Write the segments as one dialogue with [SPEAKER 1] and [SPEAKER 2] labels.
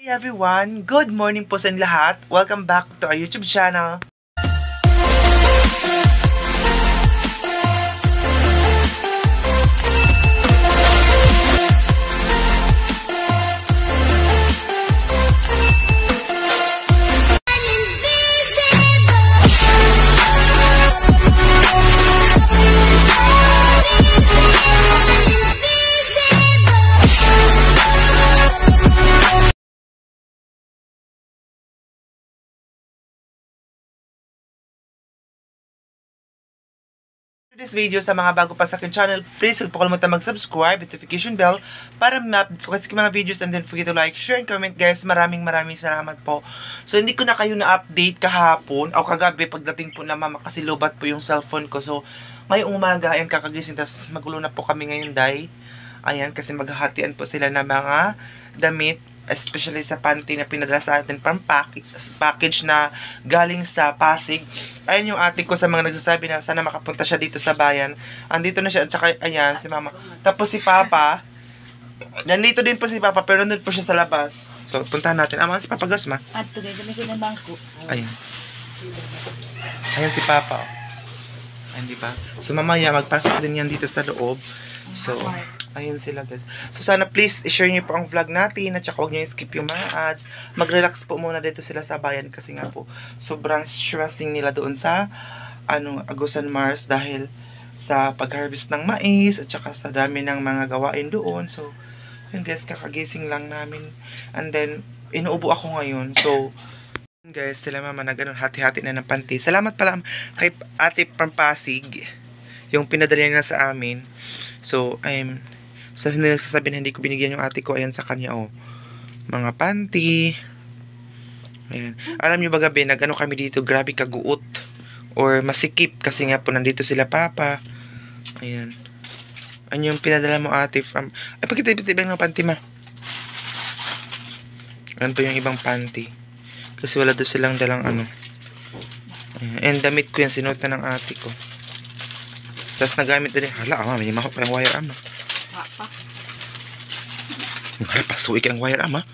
[SPEAKER 1] Hey everyone! Good morning po sa inyo lahat. Welcome back to our YouTube channel. This video sa mga bago pa sa akin channel, please huwag po kalimutan mag-subscribe, notification bell para ma-update ko kasi mga videos, and don't forget to like, share, and comment guys. Maraming salamat po. So hindi ko na kayo na-update kahapon o kagabi pagdating po na mama kasi lobat po yung cellphone ko. So ngayong umaga ayan kakagising, tas magulo na po kami ngayon day. Ayan kasi maghahatian po sila ng mga damit, especially sa panty na pinadala sa atin from package na galing sa Pasig. Ayun yung ate ko sa mga nagsasabi na sana makapunta siya dito sa bayan. Andito na siya at saka ayan si mama. Tapos si papa, nandito din po si papa pero nandun po siya sa labas. So puntahan natin. Si Papa Gasma.
[SPEAKER 2] At tuloy kami ko ng bangko.
[SPEAKER 1] Ayun. Ayan si papa. Ayun di ba? So mamaya magpasok din yan dito sa loob. So ayun sila guys. So sana please i-share niyo po ang vlog natin at saka huwag niyo skip yung mga ads. Mag-relax po muna dito sila sa bayan kasi nga po sobrang stressing nila doon sa Agusan Mars dahil sa pag-harvest ng mais at saka sa dami ng mga gawain doon. So yun guys, kakagising lang namin. And then inuubo ako ngayon. So guys, sila mama na ganun hati-hati na ng panty. Salamat pala kay ate from Pasig yung pinadala niya sa amin. So sa nagsasabi na hindi ko binigyan yung ate ko, ayan sa kanya mga panty. Ayan. Alam nyo ba gabi, nag-ano kami dito, grabe kaguot or masikip kasi nga po nandito sila papa. Ayan. Ano yung pinadala mo ate from, pakita ibang ng panty ma. Ayan po yung ibang panty. Kasi wala doon silang dalang Ayan. And damit ko yan, sinuot na ng ate ko. Tapos nagamit din. Hala, may mahok pa yung wire ama. Hala, pasuwi ka ang wire ama.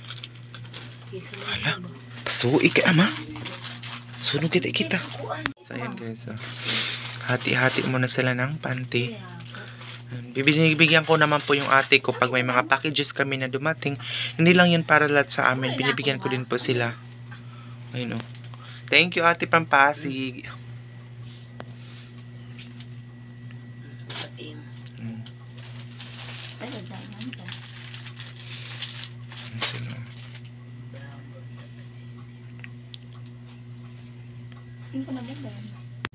[SPEAKER 1] Hala, pasuwi ka ama. Sunog kita. So ayan guys, hati-hati muna sila ng panty. Bibigyan ko naman po yung ate ko pag may mga packages kami na dumating. Hindi lang yun para lahat sa amin, binibigyan ko din po sila. Ayun Thank you ate Pampasig.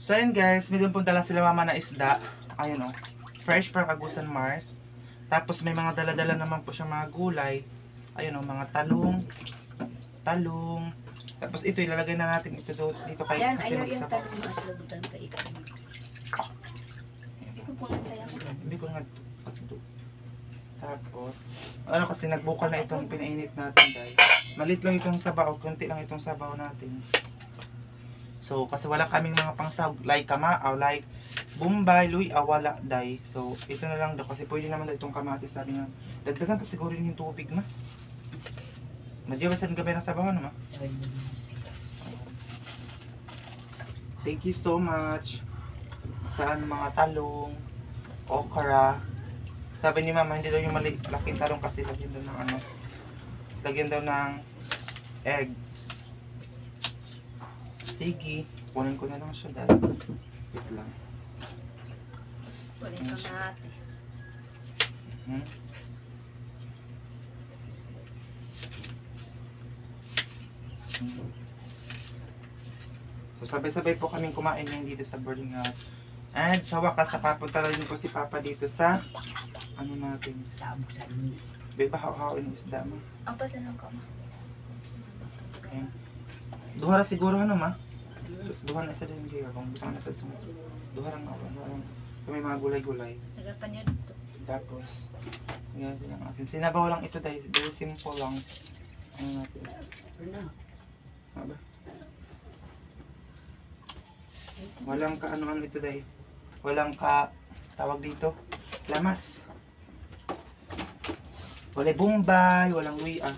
[SPEAKER 1] So ayun guys, may doon punta lang sila mama na isda. Ayun fresh from Agusan Mars. Tapos may mga dala-dala naman po siya mga gulay. Ayun mga talong. Tapos ito ilalagay na natin ito dito kay kasi magsabaw. Hindi ko nga Tapos kasi nagbukal na itong pinainit natin guys. Malit lang itong sabaw, konti lang itong sabaw natin. So, kasi wala kaming mga pangsahog like kamao, like Bombay, luy, wala day. So, ito na lang daw kasi pwede naman daw itong kamatis. Sabi nga, dagdagan ta siguro yung tubig ma. Madyawasan gabi ng sabaw ma. Thank you so much sa mga talong, okra. Sabi ni mama, hindi daw yung malaking talong kasi lagyan daw ng lagyan daw ng egg. Sige, kunin ko na lang siya dahil wait lang.
[SPEAKER 2] Kunin ko natin. So sabay-sabay po kaming kumain ngayon dito sa boarding house. And sa wakas napapunta na rin po si Papa dito sa natin. Sa abusan.
[SPEAKER 1] Beba, hawin ng isda mo.
[SPEAKER 2] Ang patalang ka ma.
[SPEAKER 1] Okay. Duha ra siguro ma. Tapos duha na isa din kayo. Kung gusto na sa sunod. Duha lang ako. May mga gulay-gulay.
[SPEAKER 2] Nagapan niya dito.
[SPEAKER 1] Tapos, ganyan din ang asin. Sinabaw lang ito dahil. Very simple lang. Natin. Aba. Walang ka ito dahil. Walang tawag dito. Lamas. Walang Bombay. Walang luya.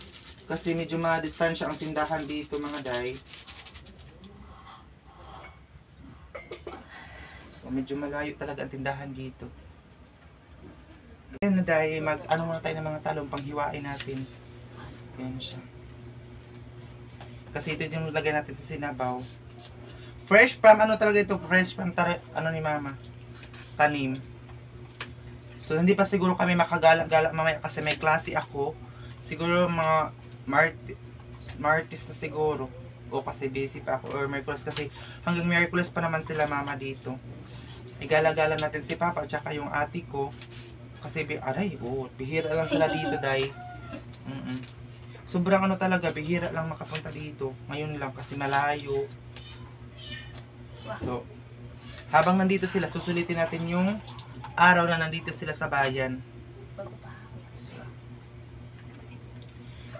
[SPEAKER 2] Kasi medyo madistansya ang tindahan dito mga day. So medyo malayo talaga ang tindahan dito. Ayan na day, ano muna tayo ng mga talong panghiwain natin. Ayan siya. Kasi ito yung lagay natin sa sinabaw. Fresh from ano talaga ito? Fresh from ano ni mama? Tanim. So hindi pa siguro kami makagala-gala mamaya kasi may klase ako. Siguro mga Martis na siguro. O kasi busy pa ako. Or Merkulas kasi hanggang Merkulas pa naman sila mama dito. Igala-gala natin si Papa at saka yung ate ko. Kasi bihira lang sila dito day. Sobrang ano talaga, bihira lang makapunta dito. Ngayon lang kasi malayo. So, habang nandito sila, susulitin natin yung araw na nandito sila sa bayan. So,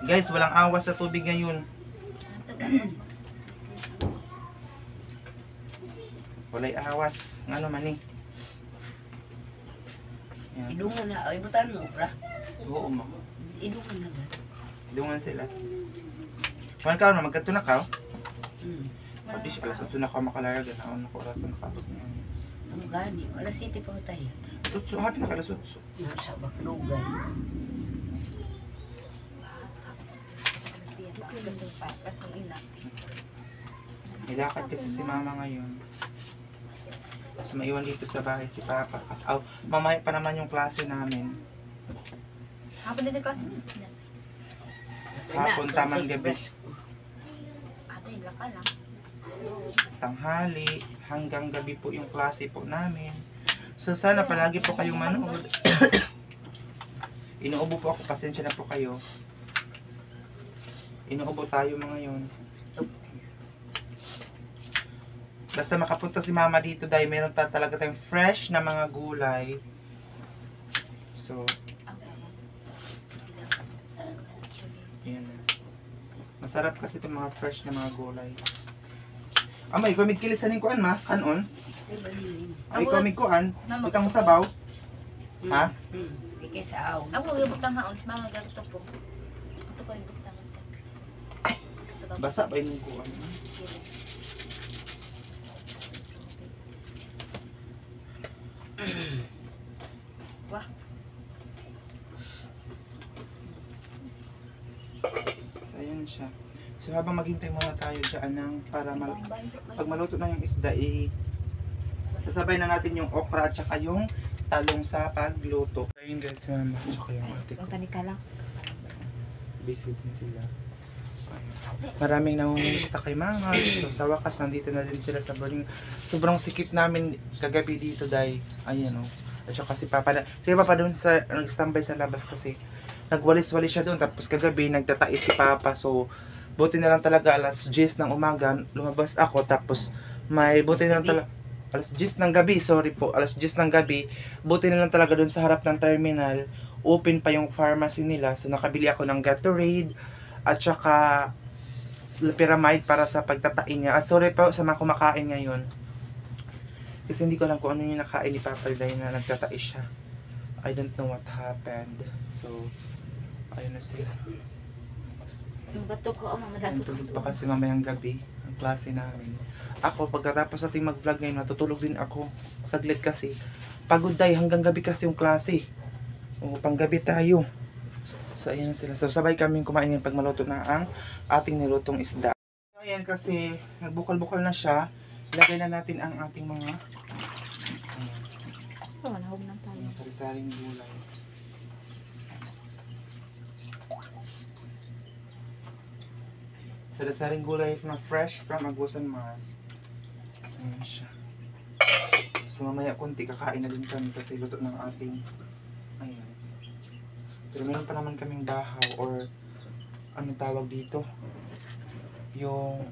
[SPEAKER 2] guys, walang awas sa tubig ngayon. Walay awas. Ano man eh. Yan.
[SPEAKER 3] Idungan na. Ay, butan mo, bra.
[SPEAKER 2] Oo mo.
[SPEAKER 3] Idungan na ba?
[SPEAKER 2] Dungan sila. Kuman ka na, magkanto na ka. Pati siya, alas 8 na ka makalarga. Naon ako, alas 8 na ka.
[SPEAKER 3] Ang gani. Alas 7 pa tayo.
[SPEAKER 2] Happy na ka, alas 8.
[SPEAKER 3] Nasa baklugan.
[SPEAKER 2] Nilakad kasi si mama ngayon. So, maiwan dito sa bahay si Papa. Kasi, mamaya pa naman yung klase namin.
[SPEAKER 4] Hapon din ang klase niya.
[SPEAKER 2] Hapon, tamang gabi.
[SPEAKER 4] Ate, laka lang.
[SPEAKER 2] Tanghali, hanggang gabi po yung klase po namin. So, sana palagi po kayong manood. Inuubo po ako, pasensya na po kayo. Inuubo tayo mga yun. Basta makapunta si mama dito dahil meron pa talaga tayong fresh na mga gulay. So, yan. Masarap kasi itong mga fresh na mga gulay. Amay, ikaw may kilisanin kuan ma? Kanon? Ay, ikaw may kuan? Itang sabaw? Ha?
[SPEAKER 3] Ikay sa aw.
[SPEAKER 4] Ako, ibutang haon. Mama, ganito po. Ito ko ibutang.
[SPEAKER 2] Basa ba yung kuan?
[SPEAKER 4] Wah.
[SPEAKER 2] So, ayan siya. So, habang maghintay muna tayo dyan para pag maluto na yung isda, sasabay na natin yung okra at saka yung talong sa pagluto. Ayun guys, mama. Tsaka yung ate ko.
[SPEAKER 4] Tani ka lang.
[SPEAKER 2] Busy din sila. Maraming nangungumusta kay mama. So, sa wakas, nandito na din sila sa boarding. Sobrang sikip namin kagabi dito dahil, ayan o. At saka si Papa doon sa, nag-standby sa labas kasi nagwalis-walis siya doon. Tapos kagabi, nagtatais si Papa. So, buti na lang talaga alas 10 ng umaga, lumabas ako. Tapos, buti na lang talaga, alas 10 ng gabi, sorry po, alas 10 ng gabi, buti na lang talaga doon sa harap ng terminal, open pa yung pharmacy nila. So, nakabili ako ng Gatorade, at saka Pyramide para sa pagtatain niya. Sorry po sa mga kumakain ngayon. Kasi hindi ko alam kung ano yung nakain ni Papa dahil na nagtatais siya. I don't know what happened. So, ayun na sila.
[SPEAKER 4] Yung bato ko, mama, dato.
[SPEAKER 2] Natulog pa kasi mamayang gabi ang klase namin. Ako, pagkatapos natin mag-vlog ngayon, natutulog din ako. Saglit kasi. Pagod dahil hanggang gabi kasi yung klase. O, panggabi tayo. So, ayan na sila. So, sabay kami kumain ngayon pag maluto na ang ating nilutong isda. So, ayan kasi, nagbukal-bukal na siya. Ilagay na natin ang ating mga
[SPEAKER 4] Ito, nahog ng tayo.
[SPEAKER 2] sari-saring gulay. Sari-saring gulay na fresh from Agusan Mars. Ayan siya. So, mamaya konti kakain na din kami kasi luto ng ating ayan. Pero meron pa naman kaming bahaw or ano tawag dito? Yung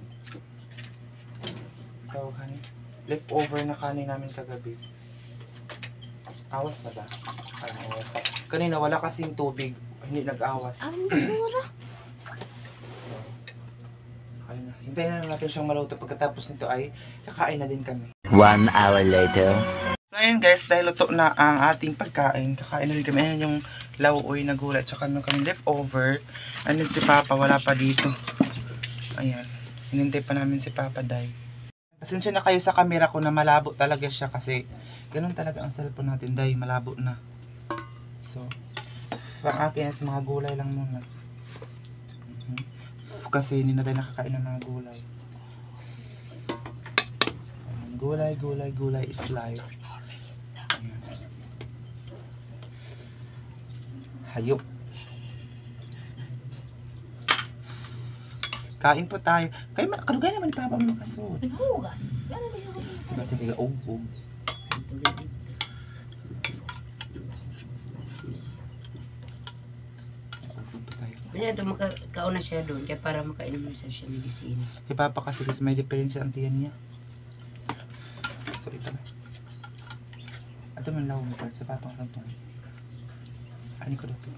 [SPEAKER 2] tawagan leftover na kanin namin kagabi. Awas na ba? Ay, awas na. Kanina wala kasing tubig. Hindi nag-awas.
[SPEAKER 4] Ang basura.
[SPEAKER 2] So, ayun na. Hintayin na natin siyang maluto. Pagkatapos nito ay kakain na din kami.
[SPEAKER 5] 1 hour later.
[SPEAKER 2] So ayun guys, dahil luto na ang ating pagkain, kakain na din kami. Ayan yung lauoy na gulay. Tsaka meron kami leftover. And then si Papa, wala pa dito. Ayan. Hinintay pa namin si Papa, Day. Pasensya na kayo sa camera ko na malabo talaga siya kasi ganun talaga ang cellphone natin, Day. Malabo na. So, ang akin is mga gulay lang muna. Kasi hindi na tayo nakakain ng mga gulay. Ayan. Gulay, gulay, gulay is life. Ayan. Hayop. Kain po tayo. Kayo, karugay naman ni Papa mo makasuot.
[SPEAKER 4] Naghugas. Gano'n ba yung hugas?
[SPEAKER 2] Diba sige, og-og. Og-og pa tayo.
[SPEAKER 3] Kaya ito kauna siya doon, kaya para makainom na siya medicine.
[SPEAKER 2] Si Papa kasi may diferensya ang tiyan niya. So, ito na. Ito man lang mo sa Papa ang kanto. Ani ko dito.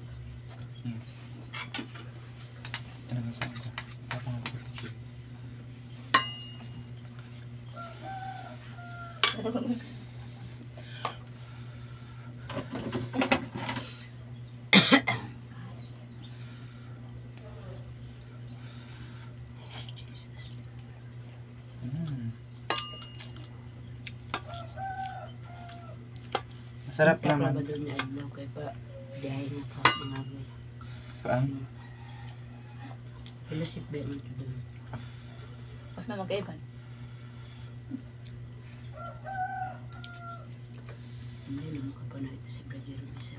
[SPEAKER 2] Ano nga sa kanto? Papa ang kanto. Masarap
[SPEAKER 3] Kaya
[SPEAKER 2] naman.
[SPEAKER 3] ba doon na adlaw, kaya pa biyahe na pa mga agoy.
[SPEAKER 2] Paan?
[SPEAKER 3] Fellowship ba yun ito doon?
[SPEAKER 4] Mas may mag-iban.
[SPEAKER 3] Hindi na makapana ito sa brother mo isa.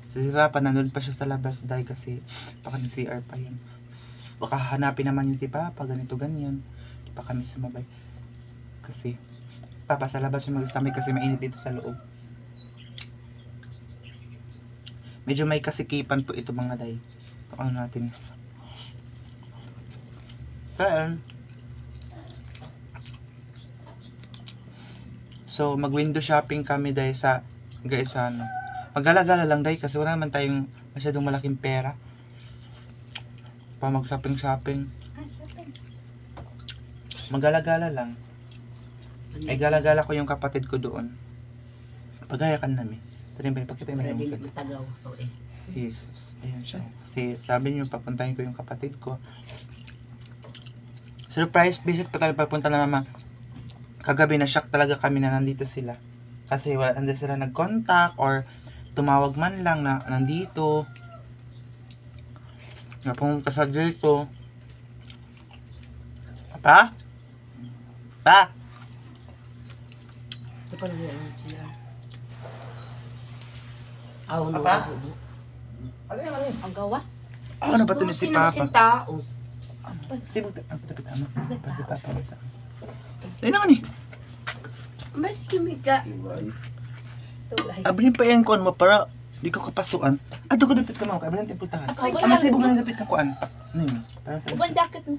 [SPEAKER 2] So, si Papa, nandun pa siya sa labas dahil kasi baka nag-CR pa yun. Baka hanapin naman yung si Papa, ganito, ganyan. Di pa kami sumabay. Kasi, Papa, sa labas yung mag-stomach kasi mainit dito sa loob. Medyo may kasikipan po ito mga day. Ito ano natin. Saan? So, mag-window shopping kami dahil sa guys ano. Magala-gala lang dahil kasi wala naman tayong masyadong malaking pera. Pa mag-shopping-shopping. Magala-gala lang. Ay gala-gala ko yung kapatid ko doon. Pagayakan namin. Ito rin ba, ipakita mo
[SPEAKER 3] Para
[SPEAKER 2] yung
[SPEAKER 3] di
[SPEAKER 2] sa
[SPEAKER 3] matagaw. O eh.
[SPEAKER 2] Jesus. Ayan siya. Kasi sabi niyo, papuntahin ko yung kapatid ko. Surprise visit pa tayo papunta na mama. Kagabi na shock talaga kami na nandito sila. Kasi wala hindi sila nag-contact or tumawag man lang na nandito. Na pumunta sa dito. Pa? Pa?
[SPEAKER 3] Ito pa lang yan sila. Aw, no.
[SPEAKER 2] Apa? Ano yan, ano yan?
[SPEAKER 4] Ang gawa.
[SPEAKER 2] Ano ba ito ni si Papa?
[SPEAKER 3] tao.
[SPEAKER 2] Sibog, ang tapit ano? Si Papa sa akin. Ayun na nga ni.
[SPEAKER 3] Mas kimika.
[SPEAKER 2] Abrin pa yan kuan mo para di ko kapasuan. Ato ko dapit ka mo, abrin tayo pultahan.
[SPEAKER 4] Ako,
[SPEAKER 2] Ang masibog na dapit ka kuan. Ano yun? Parang sa
[SPEAKER 4] Ubang jacket mo.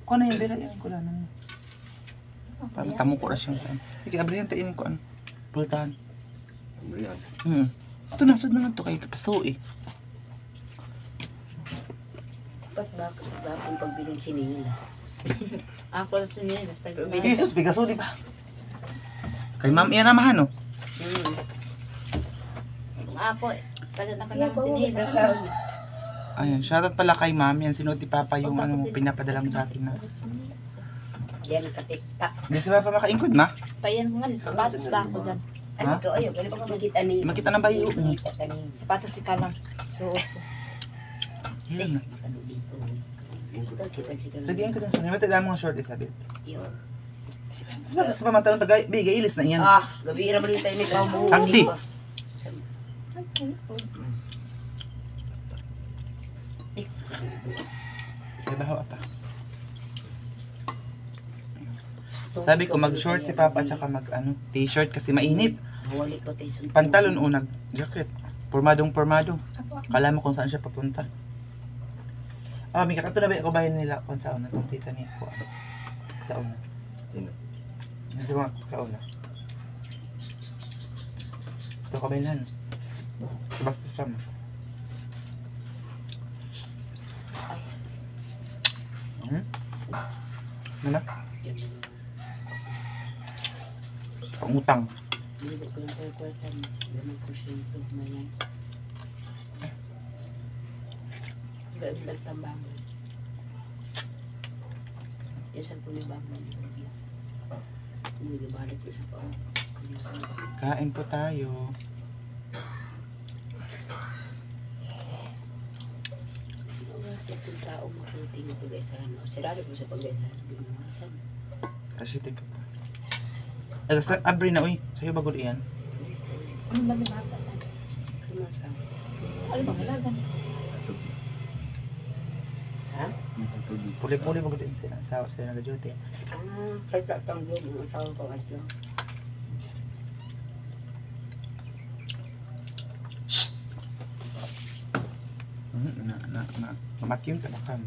[SPEAKER 2] kuan na yung bela yan ko lang. Parang tamo ko ra siyang saan. Sige, abrin tayo kuan. Pultahan. Ito nasod na nga ito kay kapaso eh.
[SPEAKER 3] Dapat ba ako sa gapong pagbiling sinilas?
[SPEAKER 4] Ako lang sinila.
[SPEAKER 2] Jesus, bigaso di ba? Kay ma'am iyan namahan no?
[SPEAKER 4] Ako, pala na ka naman sinila.
[SPEAKER 2] Ayan, shoutout pala kay ma'am. Yan, sinuot ni Papa yung ano, pinapadala mo sa atin na.
[SPEAKER 3] Yan ang katiktak.
[SPEAKER 2] Di si Papa makaingkod ma?
[SPEAKER 4] Payan ko nga, sapatos ba ako dyan?
[SPEAKER 3] Ano
[SPEAKER 2] Ha?
[SPEAKER 3] to? Ayaw, galing pa makikita ni...
[SPEAKER 2] Makita ng bayo.
[SPEAKER 3] Makita ka ni...
[SPEAKER 4] Sapatos si Kalang. So,
[SPEAKER 2] Yan na.
[SPEAKER 3] Ano dito? Kita si Kalang.
[SPEAKER 2] Sige, ko din. Mati damo nga short isabi.
[SPEAKER 3] Yun.
[SPEAKER 2] Sa pamantalong tagay, bigay ilis na iyan.
[SPEAKER 3] Ah, gabi ra balita ni Kamu.
[SPEAKER 2] Angti. May bahaw pa. Sabi ko mag-short si Papa tsaka mag ano, t-shirt kasi mainit.
[SPEAKER 3] Wali ko tayo sunod.
[SPEAKER 2] Pantalon o nag-jacket. Pormadong. Kala mo kung saan siya papunta. Ah, may kakato na ba ako bayan nila kung saan na itong tita niya ko. Sa una. Kasi mga sa una. Ito kabaylan. Bakit sa mo? Ano? Pangutang.
[SPEAKER 3] Hindi ko lang kwarta mo. Ganun ko siya ito. Mayan. Gawin lang tambangan. Yan sa pulibangan. Hindi balik ko sa pao.
[SPEAKER 2] Kain po tayo.
[SPEAKER 3] Kasi kung tao makuti ng pag-aisahan. O sirado ko sa pag-aisahan. Binuhasan.
[SPEAKER 2] Kasi tipo pa. Ay, sa abri na, uy. Sa'yo bagol iyan.
[SPEAKER 4] Ano ba yung bata?
[SPEAKER 3] Kumasa.
[SPEAKER 4] Ano ba halagan?
[SPEAKER 3] Ha?
[SPEAKER 2] Puli-puli bagol din sila. Sa sila nag-duty.
[SPEAKER 3] Kaya pang yun. Ang tawag ko at yun.
[SPEAKER 2] Mamakyun ka na kam.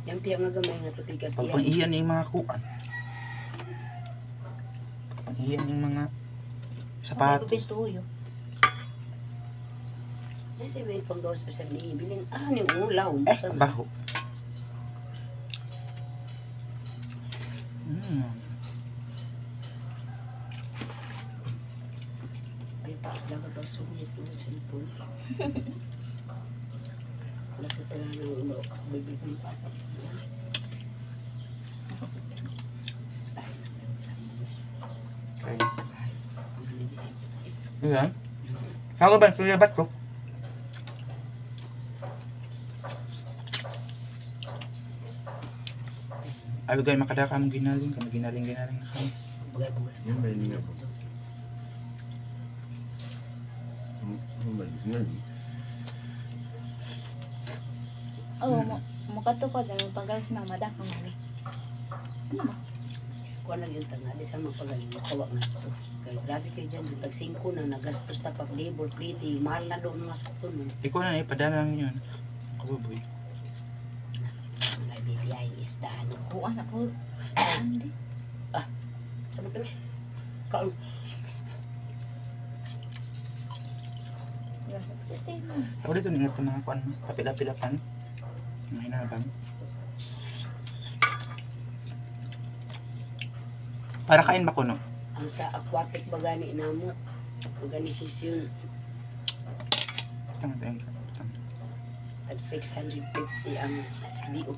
[SPEAKER 3] Yan piya nga gamay nga tutigas
[SPEAKER 2] Pag
[SPEAKER 3] yan.
[SPEAKER 2] pang iyan yung mga kuan. Pang iyan yung mga sapatos.
[SPEAKER 4] Pintuyo.
[SPEAKER 3] Yan si Will pang gawas pa sa bilin. Ni ulaw.
[SPEAKER 2] Baho.
[SPEAKER 3] Ay pa, dapat daw sumit mo sa lipon. Lapit na lang ng ulo. Bibig ng pata.
[SPEAKER 2] Okay. Iyan. Saan ba? Suya ba't ko? Ayaw kayo makadaka mong ginaling. Kami ginaling na kami.
[SPEAKER 3] Bugas-bugas.
[SPEAKER 5] Yan ba yun nga po? Ano ba yun?
[SPEAKER 4] Oo, makatukod. Ang pagalas na madakang mali.
[SPEAKER 3] Kuha lang yung tanga. Di saan magpagaling. Makawa nga ito. Kaya grabe kayo dyan. Pag 5 na nagastos na pag labor, pretty. Mahal na doon mga sakton.
[SPEAKER 2] Ikaw na ipadala lang yun. Kabuboy.
[SPEAKER 3] Mga bibiyahin isda.
[SPEAKER 4] Oo, anak ko. Hindi.
[SPEAKER 3] Sabi ko kaon.
[SPEAKER 2] Ako dito ningat ng mga kuan. Kapila-pilapan. Mga hinabang. Para kain ba kuno?
[SPEAKER 3] Ang sa aquatic bagani na mo. Organisasyon
[SPEAKER 2] Tama tayo.
[SPEAKER 3] at 650 ang SBO.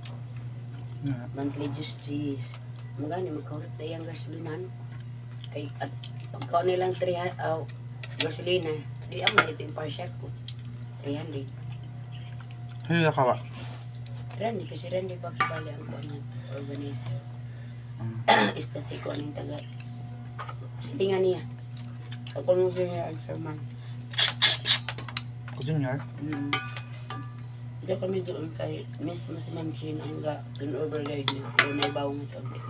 [SPEAKER 2] Nga.
[SPEAKER 3] Monthly justice. Magani magkaulit na yung gasolinan. Kay at pagkaw nilang 300 gasolina. Di ang ito yung partial ko. 300.
[SPEAKER 2] Ano yung kawa?
[SPEAKER 3] Randy kasi Randy pa kibali ang kuan ng organizer. Ista si kuan ng taga. Hindi nga niya. Ako nung siya ang sermon.
[SPEAKER 2] Ako junior.
[SPEAKER 3] Hindi kami doon kay Miss Machine ang overguide niya. Pero may bawang sa ulit.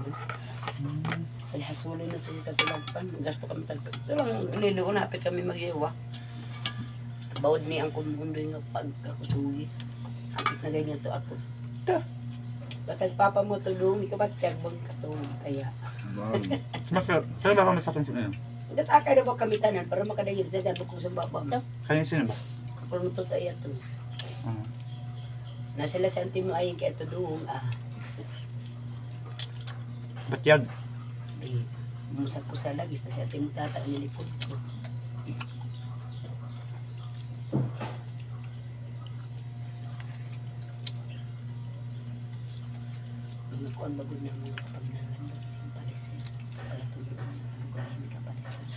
[SPEAKER 3] Kaya hasulin na sa katulagpan. Gasto kami tagpag. Pero niliw napit kami mag-iwa. Bawad ni ang kumundo yung pagkakusugi. Hapit na ganyan to ako.
[SPEAKER 2] Ta.
[SPEAKER 3] Batag papa mo to doon. Ikaw ba't bang katong kaya?
[SPEAKER 2] Saan ba kami sa akin sino?
[SPEAKER 3] Gatakay na ba kami tanan para makadayon sa dyan kung sa baba mo.
[SPEAKER 2] Kanina sino ba?
[SPEAKER 3] Ako mo to tayo to. Nasa la sa mo ayun kaya to doon.
[SPEAKER 2] Batyag.
[SPEAKER 3] Musak ko sa lagis na sa ating tata nilikod ko. Nakuan bagod na mga pagnalan ng palisin. Sa tulong ng bahay ni kapalisin.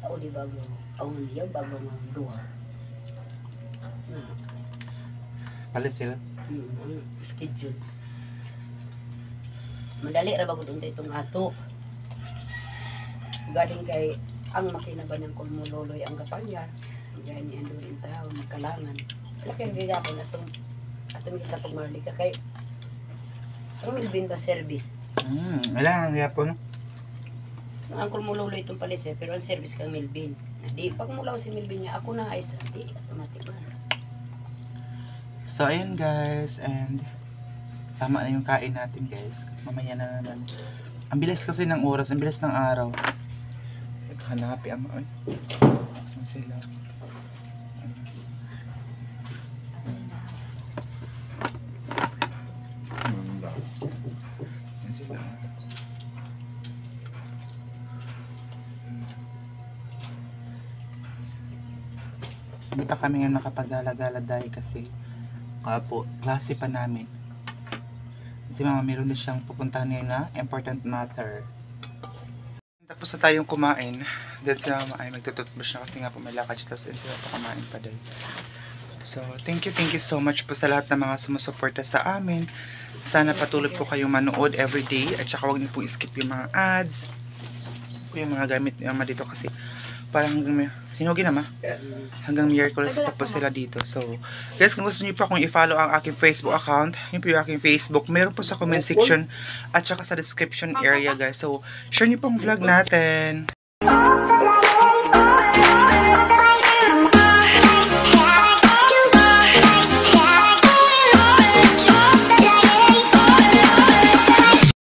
[SPEAKER 3] Ako di bago. Ako niya bago ng duha.
[SPEAKER 2] Palit sila.
[SPEAKER 3] Schedule. Madali ra bagod unta itong ato. Galing kay ang makina ba ng kulmuloloy ang kapanyar. Diyan ni Andurin tao, magkalangan. Laki rin gagapon atong isa pag marlika kay ang Melvin ba service?
[SPEAKER 2] Wala ang yapon.
[SPEAKER 3] Ang kulmuloloy itong palis pero ang service kang Melvin. Di pag mulaw si Melvin niya, ako na ayos. Di, automatic man.
[SPEAKER 2] So ayun guys, and tama na yung kain natin guys. Kasi mamaya na naman. Ang bilis kasi ng oras, ang bilis ng araw. Hanapi ang ay. Ano sila? Ano sila? Hindi pa kami ngayon makapag-gala-gala dahil kasi po, klase pa namin. Si mama meron din siyang pupuntahan ngayon na important matter. Tapos na tayong kumain. Dahil si mama ay magtututbrush na kasi nga po may lakad siya. Tapos sila pa kumain pa dahil. So, thank you so much po sa lahat ng mga sumusuporta sa amin. Sana patuloy po kayong manood everyday. At saka huwag niyo po skip yung mga ads. Yung mga gamit ni mama dito kasi parang hinugin naman. Hanggang Miyerkules pa po sila dito. So, guys, kung gusto niyo po akong i-follow ang aking Facebook account, yun po yung aking Facebook. Meron po sa comment section at saka sa description area, guys. So, share niyo po ang vlog natin.